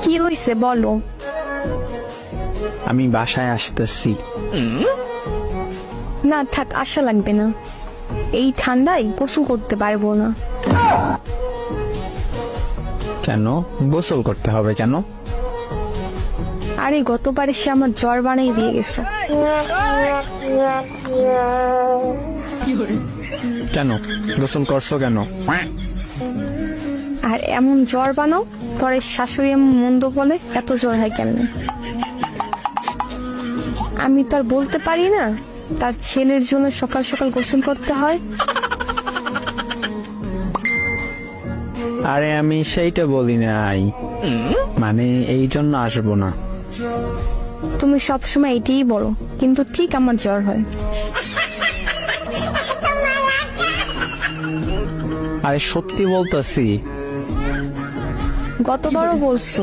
কি হইছে বলো। আমি বাসায় আসতেছি। না থাক, আশা লাগবে না, এই ঠান্ডায় গোসল করতে পারবো না। কেন গোসল করতে হবে কেন? আরে গতবার এসে আমার জ্বর বানিয়ে দিয়ে গেছো। কেন গোসল করছো কেন? আর এমন জ্বর বানাও, তোর শাশুড়ি এমন মন্দ বলে এত জ্বর হয় কেমনে? আমি তো আর বলতে পারি না তার ছেলের জন্য সকাল সকাল গোসল করতে হয়। আরে আমি সেইটা বলি নাই, মানে এই জন্য আসবো না। তুমি সবসময় এটাই বলো, কিন্তু ঠিক আমার জ্বর হয়। আরে সত্যি বলতেছি। গতবারও বলছো